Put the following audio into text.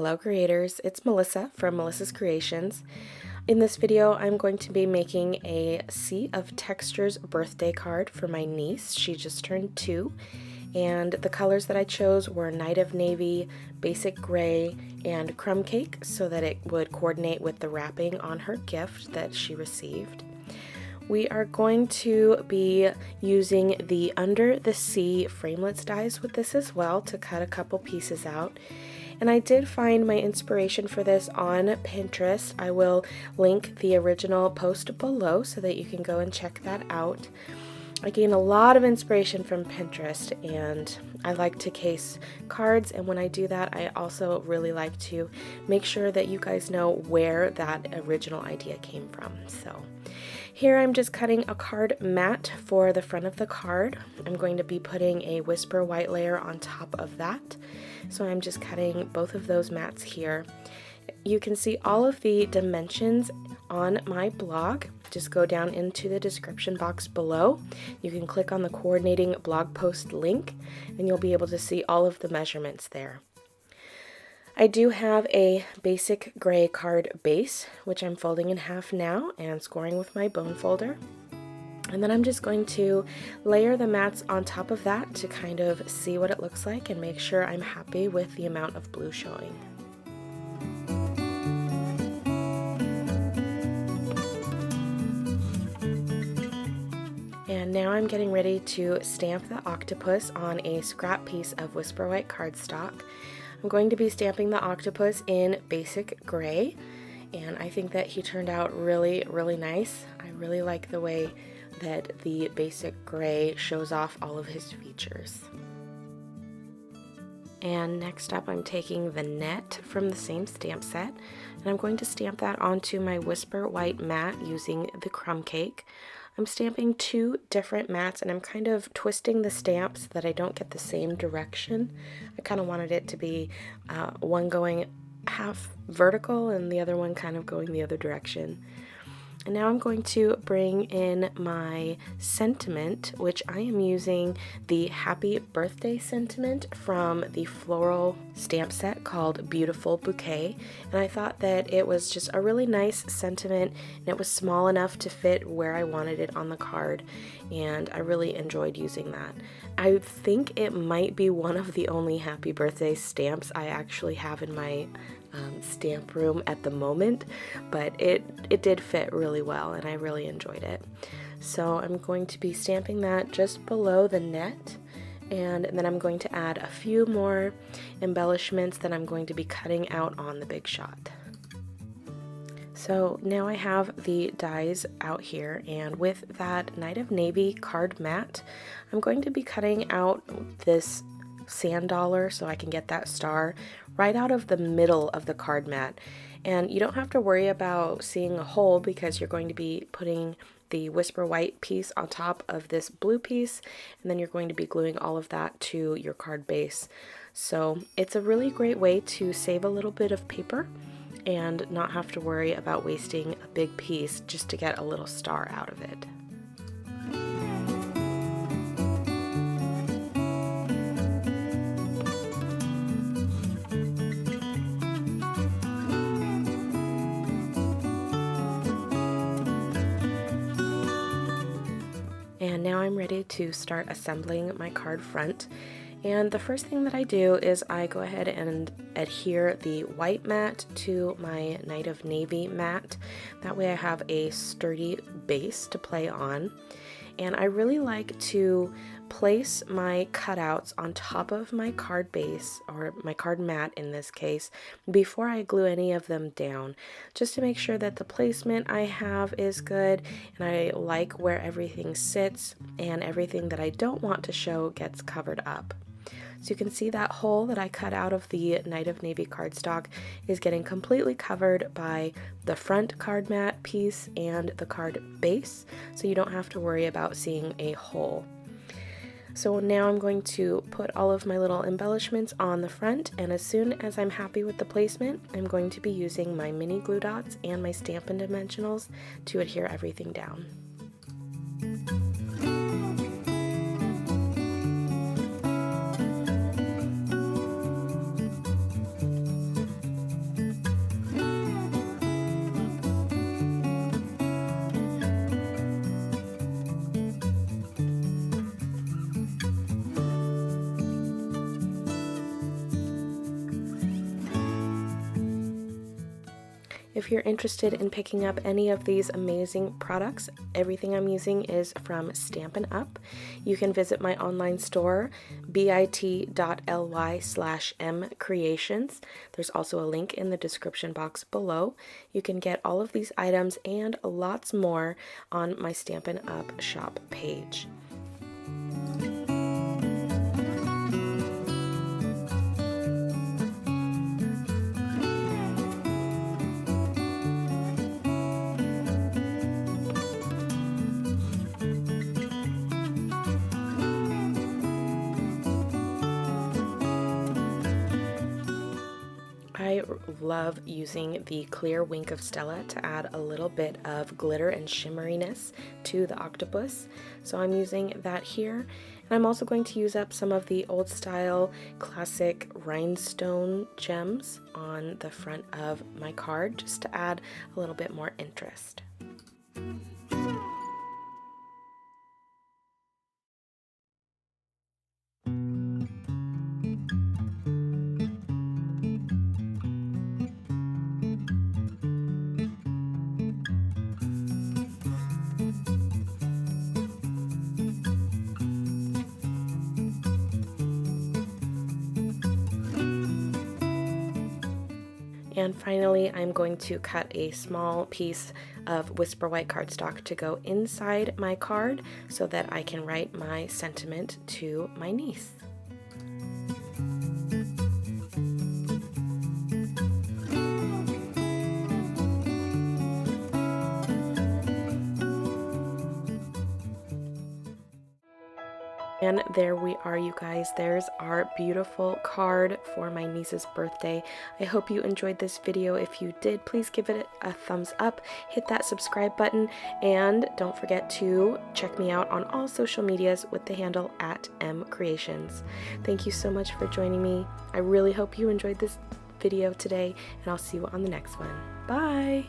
Hello creators, it's Melissa from Melissa's Creations. In this video I'm going to be making a Sea of Textures birthday card for my niece. She just turned 2 and the colors that I chose were Night of Navy, Basic Gray, and Crumb Cake so that it would coordinate with the wrapping on her gift that she received. We are going to be using the Under the Sea framelits dies with this as well to cut a couple pieces out. And I did find my inspiration for this on Pinterest. I will link the original post below so that you can go and check that out. I gain a lot of inspiration from Pinterest, and I like to case cards, and when I do that I also really like to make sure that you guys know where that original idea came from. So here I'm just cutting a card mat for the front of the card. I'm going to be putting a Whisper white layer on top of that. So I'm just cutting both of those mats here. You can see all of the dimensions on my blog. Just go down into the description box below. You can click on the coordinating blog post link and you'll be able to see all of the measurements there. I do have a basic gray card base, which I'm folding in half now and scoring with my bone folder. And then I'm just going to layer the mats on top of that to kind of see what it looks like and make sure I'm happy with the amount of blue showing. And now I'm getting ready to stamp the octopus on a scrap piece of Whisper White cardstock. I'm going to be stamping the octopus in Basic Gray, and I think that he turned out really nice. I really like the way that the Basic Gray shows off all of his features. And next up I'm taking the net from the same stamp set and I'm going to stamp that onto my Whisper White mat using the Crumb Cake. I'm stamping 2 different mats and I'm kind of twisting the stamp so that I don't get the same direction. I kind of wanted it to be one going half vertical and the other one kind of going the other direction. And now I'm going to bring in my sentiment, which I am using the Happy Birthday sentiment from the floral stamp set called Beautiful Bouquet. And I thought that it was just a really nice sentiment and it was small enough to fit where I wanted it on the card. And I really enjoyed using that. I think it might be one of the only Happy Birthday stamps I actually have in my stamp room at the moment, but it did fit really well and I really enjoyed it. So I'm going to be stamping that just below the net, and then I'm going to add a few more embellishments that I'm going to be cutting out on the big shot. So now I have the dies out here, and with that Night of Navy card mat, I'm going to be cutting out this sand dollar so I can get that star right out of the middle of the card mat. And you don't have to worry about seeing a hole because you're going to be putting the Whisper White piece on top of this blue piece, and then you're going to be gluing all of that to your card base. So it's a really great way to save a little bit of paper and not have to worry about wasting a big piece just to get a little star out of it. And now I'm ready to start assembling my card front. And the first thing that I do is I go ahead and adhere the white mat to my Night of Navy mat. That way I have a sturdy base to play on. And I really like to place my cutouts on top of my card base, or my card mat in this case, before I glue any of them down, just to make sure that the placement I have is good and I like where everything sits and everything that I don't want to show gets covered up. So you can see that hole that I cut out of the Night of Navy cardstock is getting completely covered by the front card mat piece and the card base, so you don't have to worry about seeing a hole. So now I'm going to put all of my little embellishments on the front, and as soon as I'm happy with the placement, I'm going to be using my mini glue dots and my Stampin' Dimensionals to adhere everything down. If you're interested in picking up any of these amazing products, everything I'm using is from Stampin' Up. You can visit my online store, bit.ly/MKre8tions. There's also a link in the description box below. You can get all of these items and lots more on my Stampin' Up shop page. I love using the clear Wink of Stella to add a little bit of glitter and shimmeriness to the octopus. So I'm using that here. And I'm also going to use up some of the old style classic rhinestone gems on the front of my card just to add a little bit more interest. And finally, I'm going to cut a small piece of Whisper White cardstock to go inside my card so that I can write my sentiment to my niece. And there we are, you guys. There's our beautiful card for my niece's birthday. I hope you enjoyed this video. If you did, please give it a thumbs up, hit that subscribe button, and don't forget to check me out on all social medias with the handle @MKre8tions. Thank you so much for joining me. I really hope you enjoyed this video today, and I'll see you on the next one. Bye!